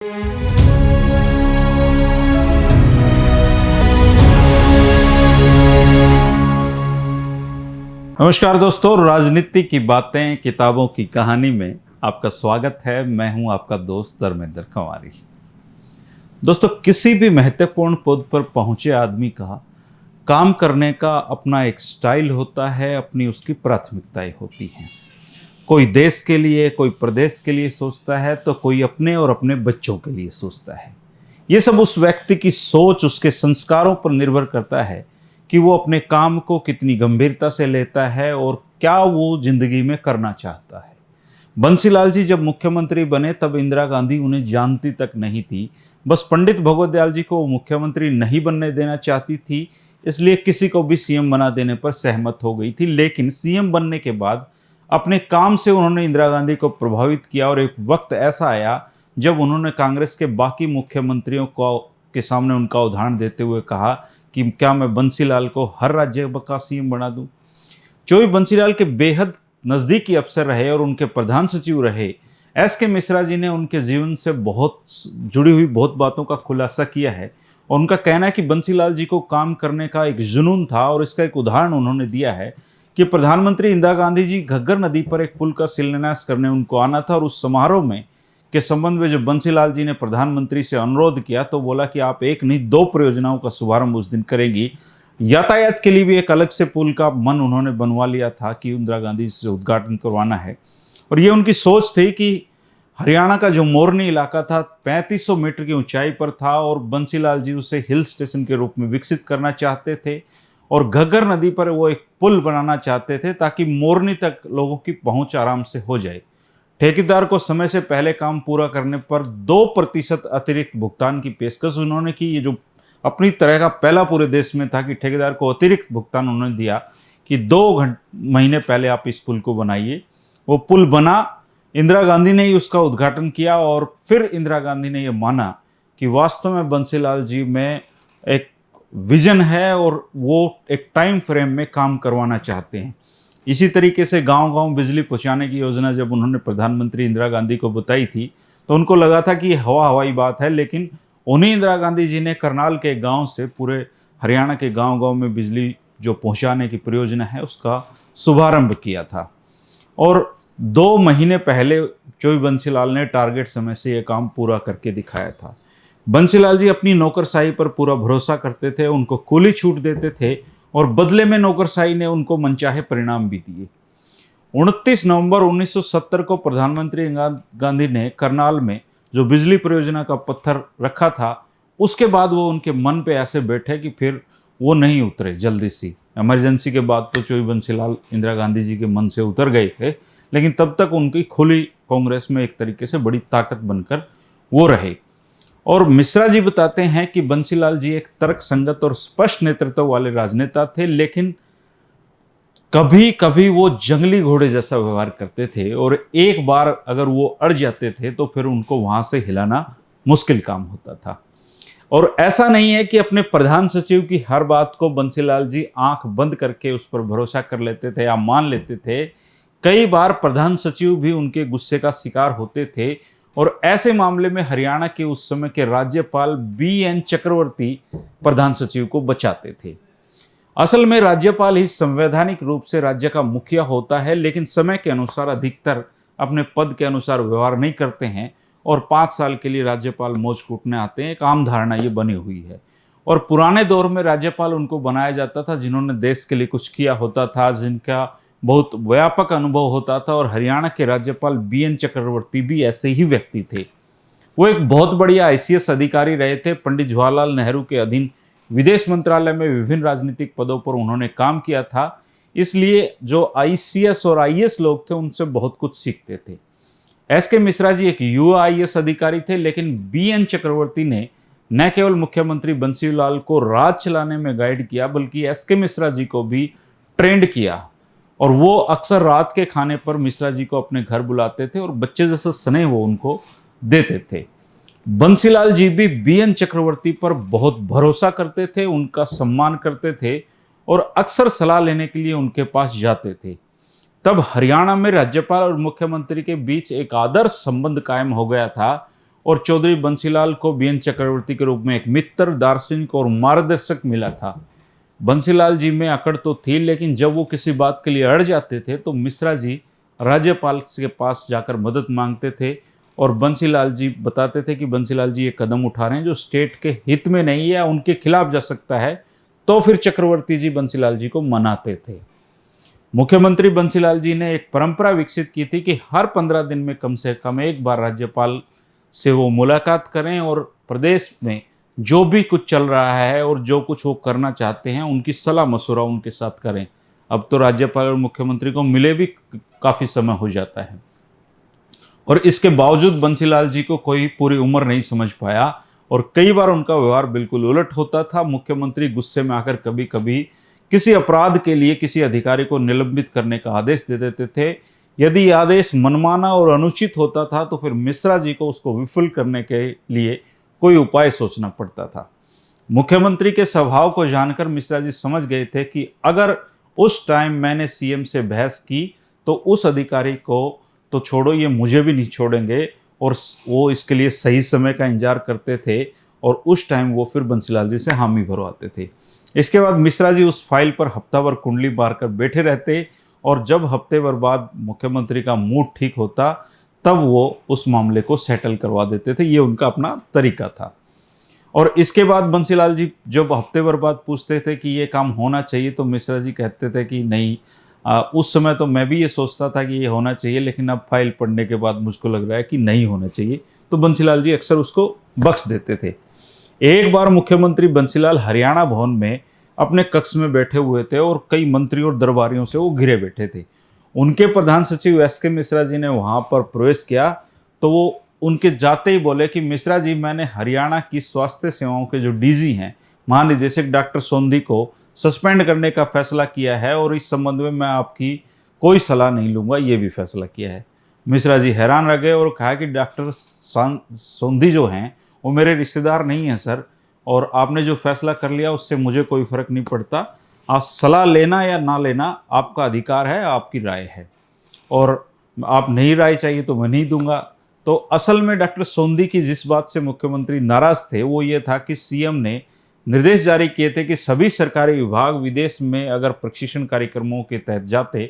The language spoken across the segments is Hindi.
नमस्कार दोस्तों, राजनीति की बातें किताबों की कहानी में आपका स्वागत है। मैं हूं आपका दोस्त धर्मेंद्र कंवारी। दोस्तों, किसी भी महत्वपूर्ण पद पर पहुंचे आदमी का काम करने का अपना एक स्टाइल होता है, अपनी उसकी प्राथमिकताएं होती हैं। कोई देश के लिए, कोई प्रदेश के लिए सोचता है, तो कोई अपने और अपने बच्चों के लिए सोचता है। ये सब उस व्यक्ति की सोच, उसके संस्कारों पर निर्भर करता है कि वो अपने काम को कितनी गंभीरता से लेता है और क्या वो जिंदगी में करना चाहता है। बंसीलाल जी जब मुख्यमंत्री बने तब इंदिरा गांधी उन्हें जानती तक नहीं थी। बस पंडित भगवत दयाल जी को वो मुख्यमंत्री नहीं बनने देना चाहती थी, इसलिए किसी को भी सीएम बना देने पर सहमत हो गई थी। लेकिन सीएम बनने के बाद अपने काम से उन्होंने इंदिरा गांधी को प्रभावित किया और एक वक्त ऐसा आया जब उन्होंने कांग्रेस के बाकी मुख्यमंत्रियों को के सामने उनका उदाहरण देते हुए कहा कि क्या मैं बंसीलाल को हर राज्य का सीएम बना दूं। जो भी बंसीलाल के बेहद नज़दीकी अफसर रहे और उनके प्रधान सचिव रहे, एस के मिश्रा जी ने उनके जीवन से बहुत जुड़ी हुई बहुत बातों का खुलासा किया है। और उनका कहना है कि बंसीलाल जी को काम करने का एक जुनून था और इसका एक उदाहरण उन्होंने दिया है कि प्रधानमंत्री इंदिरा गांधी जी घग्गर नदी पर एक पुल का शिलान्यास करने उनको आना था और उस समारोह में के संबंध में जब बंसीलाल जी ने प्रधानमंत्री से अनुरोध किया तो बोला कि आप एक नहीं 2 परियोजनाओं का शुभारंभ उस दिन करेंगी। यातायात के लिए भी एक अलग से पुल का मन उन्होंने बनवा लिया था कि इंदिरा गांधी से उद्घाटन करवाना है। और ये उनकी सोच थी कि हरियाणा का जो मोरनी इलाका था 3500 मीटर की ऊंचाई पर था और बंसीलाल जी उसे हिल स्टेशन के रूप में विकसित करना चाहते थे और घग्गर नदी पर वो एक पुल बनाना चाहते थे ताकि मोरनी तक लोगों की पहुंच आराम से हो जाए। ठेकेदार को समय से पहले काम पूरा करने पर 2% अतिरिक्त भुगतान की पेशकश उन्होंने की। ये जो अपनी तरह का पहला पूरे देश में था कि ठेकेदार को अतिरिक्त भुगतान उन्होंने दिया कि 2 महीने पहले आप इस पुल को बनाइए। वो पुल बना, इंदिरा गांधी ने ही उसका उद्घाटन किया और फिर इंदिरा गांधी ने ये माना कि वास्तव में बंसीलाल जी में एक विजन है और वो एक टाइम फ्रेम में काम करवाना चाहते हैं। इसी तरीके से गांव-गांव बिजली पहुंचाने की योजना जब उन्होंने प्रधानमंत्री इंदिरा गांधी को बताई थी तो उनको लगा था कि हवाई बात है, लेकिन उन्हीं इंदिरा गांधी जी ने करनाल के गांव से पूरे हरियाणा के गांव-गांव में बिजली जो पहुंचाने की परियोजना है उसका शुभारंभ किया था। और 2 महीने पहले चोई बंसीलाल ने टारगेट समय से यह काम पूरा करके दिखाया था। बंसीलाल जी अपनी नौकरशाही पर पूरा भरोसा करते थे, उनको खुली छूट देते थे और बदले में नौकरशाही ने उनको मनचाहे परिणाम भी दिए। 29 नवंबर 1970 को प्रधानमंत्री गांधी ने करनाल में जो बिजली परियोजना का पत्थर रखा था, उसके बाद वो उनके मन पे ऐसे बैठे कि फिर वो नहीं उतरे जल्दी सी। इमरजेंसी के बाद तो चोई बंसीलाल इंदिरा गांधी जी के मन से उतर गए थे, लेकिन तब तक उनकी खुली कांग्रेस में एक तरीके से बड़ी ताकत बनकर वो रहे। और मिश्रा जी बताते हैं कि बंसीलाल जी एक तर्क संगत और स्पष्ट नेतृत्व वाले राजनेता थे, लेकिन कभी कभी वो जंगली घोड़े जैसा व्यवहार करते थे और एक बार अगर वो अड़ जाते थे तो फिर उनको वहां से हिलाना मुश्किल काम होता था। और ऐसा नहीं है कि अपने प्रधान सचिव की हर बात को बंसीलाल जी आंख बंद करके उस पर भरोसा कर लेते थे या मान लेते थे। कई बार प्रधान सचिव भी उनके गुस्से का शिकार होते थे और ऐसे मामले में हरियाणा के उस समय के राज्यपाल BN चक्रवर्ती प्रधान सचिव को बचाते थे। असल में राज्यपाल ही संवैधानिक रूप से राज्य का मुखिया होता है, लेकिन समय के अनुसार अधिकतर अपने पद के अनुसार व्यवहार नहीं करते हैं और 5 साल के लिए राज्यपाल मौज कूटने आते हैं। एक आम धारणा ये बनी हुई है। और पुराने दौर में राज्यपाल उनको बनाया जाता था जिन्होंने देश के लिए कुछ किया होता था, जिनका बहुत व्यापक अनुभव होता था। और हरियाणा के राज्यपाल BN चक्रवर्ती भी ऐसे ही व्यक्ति थे। वो एक बहुत बढ़िया ICS अधिकारी रहे थे। पंडित जवाहरलाल नेहरू के अधीन विदेश मंत्रालय में विभिन्न राजनीतिक पदों पर उन्होंने काम किया था, इसलिए जो ICS और IAS लोग थे उनसे बहुत कुछ सीखते थे। SK मिश्रा जी एक युवा IAS अधिकारी थे, लेकिन BN चक्रवर्ती ने न केवल मुख्यमंत्री बंसीलाल को राज चलाने में गाइड किया, बल्कि SK मिश्रा जी को भी ट्रेंड किया। और वो अक्सर रात के खाने पर मिश्रा जी को अपने घर बुलाते थे और बच्चे जैसा स्नेह वो उनको देते थे। बंसीलाल जी भी BN चक्रवर्ती पर बहुत भरोसा करते थे, उनका सम्मान करते थे और अक्सर सलाह लेने के लिए उनके पास जाते थे। तब हरियाणा में राज्यपाल और मुख्यमंत्री के बीच एक आदर्श संबंध कायम हो गया था और चौधरी बंसीलाल को बीएन चक्रवर्ती के रूप में एक मित्र, दार्शनिक और मार्गदर्शक मिला था। बंसीलाल जी में अकड़ तो थी, लेकिन जब वो किसी बात के लिए अड़ जाते थे तो मिश्रा जी राज्यपाल के पास जाकर मदद मांगते थे और बंसीलाल जी बताते थे कि बंसीलाल जी ये कदम उठा रहे हैं जो स्टेट के हित में नहीं है या उनके खिलाफ जा सकता है, तो फिर चक्रवर्ती जी बंसीलाल जी को मनाते थे। मुख्यमंत्री बंसीलाल जी ने एक परंपरा विकसित की थी कि हर 15 दिन में कम से कम एक बार राज्यपाल से वो मुलाकात करें और प्रदेश में जो भी कुछ चल रहा है और जो कुछ वो करना चाहते हैं उनकी सलाह मशवरा उनके साथ करें। अब तो राज्यपाल और मुख्यमंत्री को मिले भी काफ़ी समय हो जाता है, और इसके बावजूद बंसीलाल जी को कोई पूरी उम्र नहीं समझ पाया और कई बार उनका व्यवहार बिल्कुल उलट होता था। मुख्यमंत्री गुस्से में आकर कभी कभी किसी अपराध के लिए किसी अधिकारी को निलंबित करने का आदेश दे देते थे। यदि यह आदेश मनमाना और अनुचित होता था तो फिर मिश्रा जी को उसको विफल करने के लिए कोई उपाय सोचना पड़ता था। मुख्यमंत्री के स्वभाव को जानकर मिश्रा जी समझ गए थे कि अगर उस टाइम मैंने सीएम से बहस की तो उस अधिकारी को तो छोड़ो, ये मुझे भी नहीं छोड़ेंगे, और वो इसके लिए सही समय का इंतजार करते थे और उस टाइम वो फिर बंसीलाल जी से हामी भरवाते थे। इसके बाद मिश्रा जी उस फाइल पर हफ्ता भर कुंडली मार कर बैठे रहते और जब हफ्ते भर बाद मुख्यमंत्री का मूड ठीक होता तब वो उस मामले को सेटल करवा देते थे। ये उनका अपना तरीका था। और इसके बाद बंसीलाल जी जब हफ्ते भर बाद पूछते थे कि ये काम होना चाहिए तो मिश्रा जी कहते थे कि नहीं, उस समय तो मैं भी ये सोचता था कि ये होना चाहिए, लेकिन अब फाइल पढ़ने के बाद मुझको लग रहा है कि नहीं होना चाहिए, तो बंसीलाल जी अक्सर उसको बख्श देते थे। एक बार मुख्यमंत्री बंसीलाल हरियाणा भवन में अपने कक्ष में बैठे हुए थे और कई मंत्री और दरबारियों से वो घिरे बैठे थे। उनके प्रधान सचिव एस.के. मिश्रा जी ने वहाँ पर प्रवेश किया तो वो उनके जाते ही बोले कि मिश्रा जी, मैंने हरियाणा की स्वास्थ्य सेवाओं के जो डीजी हैं, महानिदेशक डॉक्टर सोंधी को सस्पेंड करने का फैसला किया है और इस संबंध में मैं आपकी कोई सलाह नहीं लूँगा, ये भी फैसला किया है। मिश्रा जी हैरान रह गए और कहा कि डॉक्टर सोंधी जो हैं वो मेरे रिश्तेदार नहीं हैं सर, और आपने जो फैसला कर लिया उससे मुझे कोई फ़र्क नहीं पड़ता। आप सलाह लेना या ना लेना आपका अधिकार है, आपकी राय है, और आप नहीं राय चाहिए तो मैं नहीं दूंगा। तो असल में डॉक्टर सोंधी की जिस बात से मुख्यमंत्री नाराज थे वो ये था कि सीएम ने निर्देश जारी किए थे कि सभी सरकारी विभाग विदेश में अगर प्रशिक्षण कार्यक्रमों के तहत जाते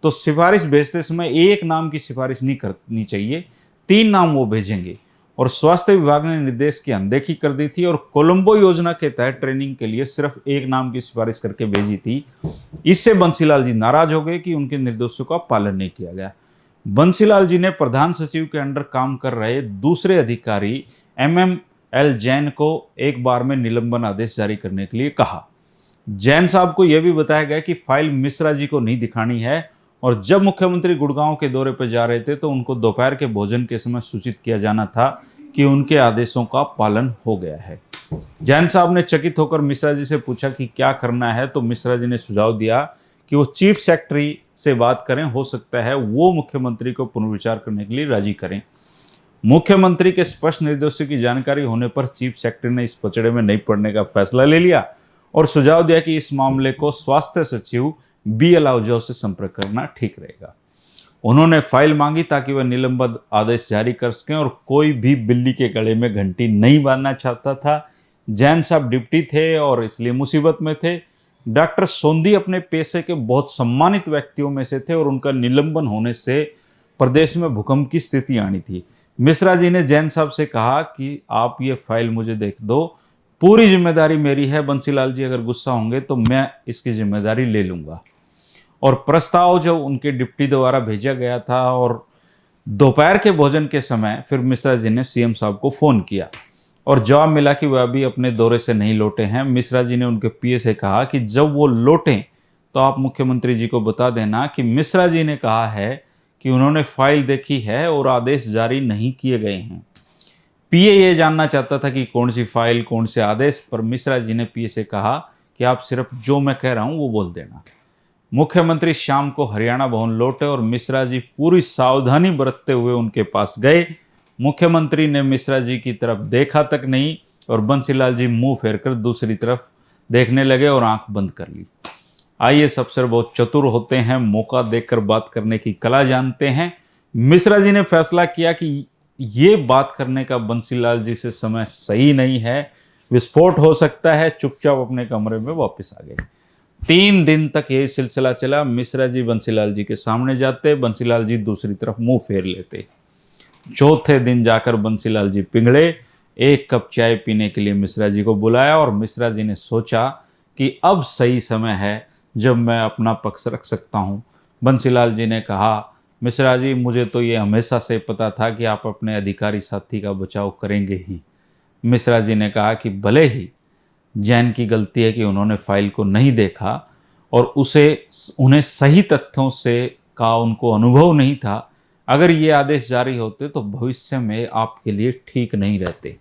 तो सिफारिश भेजते समय एक नाम की सिफारिश नहीं करनी चाहिए, 3 नाम वो भेजेंगे। और स्वास्थ्य विभाग ने निर्देश की अनदेखी कर दी थी और कोलंबो योजना के तहत ट्रेनिंग के लिए सिर्फ एक नाम की सिफारिश करके भेजी थी। इससे बंसीलाल जी नाराज हो गए कि उनके निर्देशों का पालन नहीं किया गया। बंसीलाल जी ने प्रधान सचिव के अंडर काम कर रहे दूसरे अधिकारी MM.L. जैन को एक बार में निलंबन आदेश जारी करने के लिए कहा। जैन साहब को यह भी बताया गया कि फाइल मिश्रा जी को नहीं दिखानी है, और जब मुख्यमंत्री गुड़गांव के दौरे पर जा रहे थे तो उनको दोपहर के भोजन के समय सूचित किया जाना था कि उनके आदेशों का पालन हो गया है। जैन साहब ने चकित होकर मिश्रा जी से पूछा कि क्या करना है, तो मिश्रा जी ने सुझाव दिया कि वो चीफ सेक्रेटरी से बात करें, हो सकता है वो मुख्यमंत्री को पुनर्विचार करने के लिए राजी करें। मुख्यमंत्री के स्पष्ट निर्देशों की जानकारी होने पर चीफ सेक्रेटरी ने इस पचड़े में नहीं पड़ने का फैसला ले लिया और सुझाव दिया कि इस मामले को स्वास्थ्य सचिव BL आहूजा से संपर्क करना ठीक रहेगा। उन्होंने फाइल मांगी ताकि वह निलंबन आदेश जारी कर सकें और कोई भी बिल्ली के गले में घंटी नहीं बांधना चाहता था। जैन साहब डिप्टी थे और इसलिए मुसीबत में थे। डॉक्टर सोंधी अपने पेशे के बहुत सम्मानित व्यक्तियों में से थे और उनका निलंबन होने से प्रदेश में भूकंप की स्थिति आनी थी। मिश्रा जी ने जैन साहब से कहा कि आप ये फाइल मुझे देख दो, पूरी जिम्मेदारी मेरी है, बंसीलाल जी अगर गुस्सा होंगे तो मैं इसकी जिम्मेदारी ले लूँगा। और प्रस्ताव जब उनके डिप्टी द्वारा भेजा गया था और दोपहर के भोजन के समय फिर मिश्रा जी ने सीएम साहब को फ़ोन किया और जवाब मिला कि वह अभी अपने दौरे से नहीं लौटे हैं। मिश्रा जी ने उनके पीए से कहा कि जब वो लौटें तो आप मुख्यमंत्री जी को बता देना कि मिश्रा जी ने कहा है कि उन्होंने फाइल देखी है और आदेश जारी नहीं किए गए हैं। पीए ये जानना चाहता था कि कौन सी फाइल, कौन से आदेश, पर मिश्रा जी ने पीए से कहा कि आप सिर्फ जो मैं कह रहा हूँ वो बोल देना। मुख्यमंत्री शाम को हरियाणा भवन लौटे और मिश्रा जी पूरी सावधानी बरतते हुए उनके पास गए। मुख्यमंत्री ने मिश्रा जी की तरफ देखा तक नहीं और बंसीलाल जी मुंह फेरकर दूसरी तरफ देखने लगे और आंख बंद कर ली। IAS अफसर बहुत चतुर होते हैं, मौका देखकर बात करने की कला जानते हैं। मिश्रा जी ने फैसला किया कि ये बात करने का बंसीलाल जी से समय सही नहीं है, विस्फोट हो सकता है, चुपचाप अपने कमरे में वापस आ गए। 3 दिन तक यही सिलसिला चला। मिश्रा जी बंसीलाल जी के सामने जाते, बंसीलाल जी दूसरी तरफ मुंह फेर लेते। चौथे दिन जाकर बंसीलाल जी पिघले, 1 कप चाय पीने के लिए मिश्रा जी को बुलाया और मिश्रा जी ने सोचा कि अब सही समय है जब मैं अपना पक्ष रख सकता हूँ। बंसीलाल जी ने कहा, मिश्रा जी मुझे तो ये हमेशा से पता था कि आप अपने अधिकारी साथी का बचाव करेंगे ही। मिश्रा जी ने कहा कि भले ही जैन की गलती है कि उन्होंने फाइल को नहीं देखा और उन्हें सही तथ्यों से का उनको अनुभव नहीं था, अगर ये आदेश जारी होते तो भविष्य में आपके लिए ठीक नहीं रहते।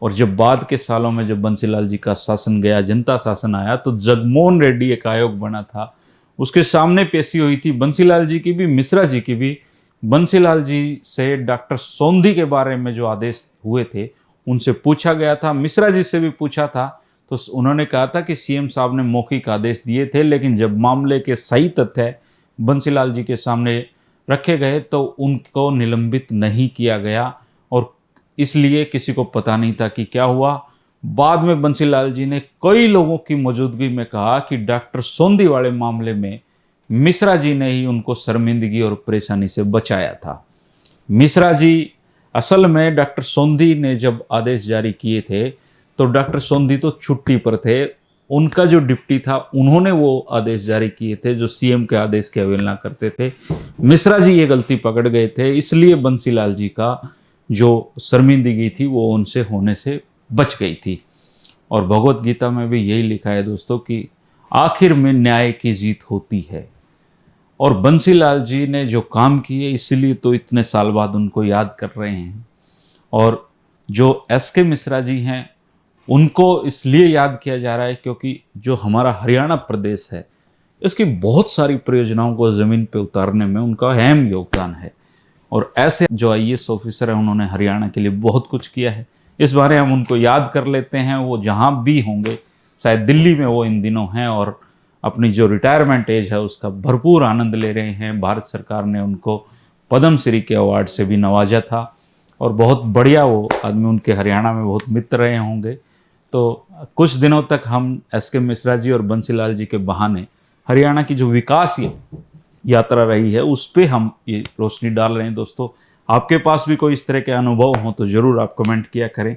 और जब बाद के सालों में जब बंसीलाल जी का शासन गया, जनता शासन आया, तो जगमोहन रेड्डी एक आयोग बना था, उसके सामने पेशी हुई थी बंसीलाल जी की भी, मिश्रा जी की भी। बंसीलाल जी से डॉक्टर सोंधी के बारे में जो आदेश हुए थे उनसे पूछा गया था, मिश्रा जी से भी पूछा था, तो उन्होंने कहा था कि सीएम साहब ने मौखिक आदेश दिए थे, लेकिन जब मामले के सही तथ्य बंसीलाल जी के सामने रखे गए तो उनको निलंबित नहीं किया गया और इसलिए किसी को पता नहीं था कि क्या हुआ। बाद में बंसीलाल जी ने कई लोगों की मौजूदगी में कहा कि डॉक्टर सोंधी वाले मामले में मिश्रा जी ने ही उनको शर्मिंदगी और परेशानी से बचाया था। मिश्रा जी असल में डॉक्टर सोंधी ने जब आदेश जारी किए थे तो डॉक्टर सोंधी तो छुट्टी पर थे, उनका जो डिप्टी था उन्होंने वो आदेश जारी किए थे जो सीएम के आदेश की अवहेलना करते थे। मिश्रा जी ये गलती पकड़ गए थे, इसलिए बंसीलाल जी का जो शर्मिंदगी थी वो उनसे होने से बच गई थी। और भगवत गीता में भी यही लिखा है दोस्तों कि आखिर में न्याय की जीत होती है। और बंसीलाल जी ने जो काम किए इसलिए तो इतने साल बाद उनको याद कर रहे हैं। और जो एसके मिश्रा जी हैं उनको इसलिए याद किया जा रहा है क्योंकि जो हमारा हरियाणा प्रदेश है इसकी बहुत सारी परियोजनाओं को ज़मीन पे उतारने में उनका अहम योगदान है। और ऐसे जो आईएएस ऑफिसर हैं उन्होंने हरियाणा के लिए बहुत कुछ किया है। इस बारे हम उनको याद कर लेते हैं, वो जहाँ भी होंगे, शायद दिल्ली में वो इन दिनों हैं और अपनी जो रिटायरमेंट एज है उसका भरपूर आनंद ले रहे हैं। भारत सरकार ने उनको पद्म श्री के अवार्ड से भी नवाजा था और बहुत बढ़िया वो आदमी, उनके हरियाणा में बहुत मित्र रहे होंगे। तो कुछ दिनों तक हम एसके मिश्रा जी और बंसीलाल जी के बहाने हरियाणा की जो विकास यात्रा रही है उस पर हम ये रोशनी डाल रहे हैं। दोस्तों आपके पास भी कोई इस तरह के अनुभव हो तो ज़रूर आप कमेंट किया करें।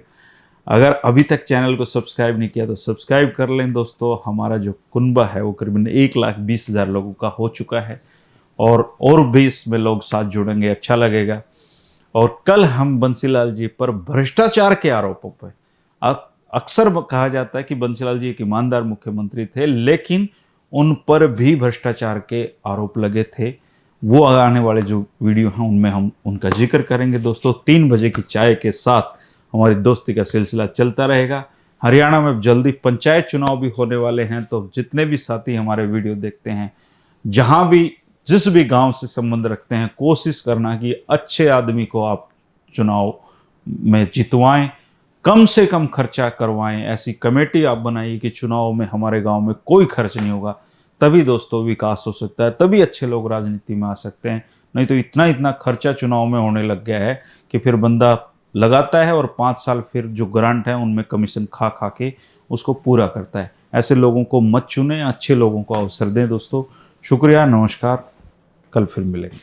अगर अभी तक चैनल को सब्सक्राइब नहीं किया तो सब्सक्राइब कर लें। दोस्तों हमारा जो कुनबा है वो करीबन 1,20,000 लोगों का हो चुका है और भी इसमें लोग साथ जुड़ेंगे, अच्छा लगेगा। और कल हम बंसीलाल जी पर भ्रष्टाचार के आरोपों पर, अक्सर कहा जाता है कि बंसीलाल जी एक ईमानदार मुख्यमंत्री थे, लेकिन उन पर भी भ्रष्टाचार के आरोप लगे थे। वो आने वाले जो वीडियो हैं उनमें हम उनका जिक्र करेंगे। दोस्तों 3 बजे की चाय के साथ हमारी दोस्ती का सिलसिला चलता रहेगा। हरियाणा में जल्दी पंचायत चुनाव भी होने वाले हैं, तो जितने भी साथी हमारे वीडियो देखते हैं, जहां भी जिस भी गांव से संबंध रखते हैं, कोशिश करना कि अच्छे आदमी को आप चुनाव में जितवाएं, कम से कम खर्चा करवाएं। ऐसी कमेटी आप बनाइए कि चुनाव में हमारे गांव में कोई खर्च नहीं होगा, तभी दोस्तों विकास हो सकता है, तभी अच्छे लोग राजनीति में आ सकते हैं। नहीं तो इतना खर्चा चुनाव में होने लग गया है कि फिर बंदा लगाता है और 5 साल फिर जो ग्रांट है उनमें कमीशन खा खा के उसको पूरा करता है। ऐसे लोगों को मत चुनें, अच्छे लोगों को अवसर दें। दोस्तों शुक्रिया, नमस्कार, कल फिर मिलेंगे।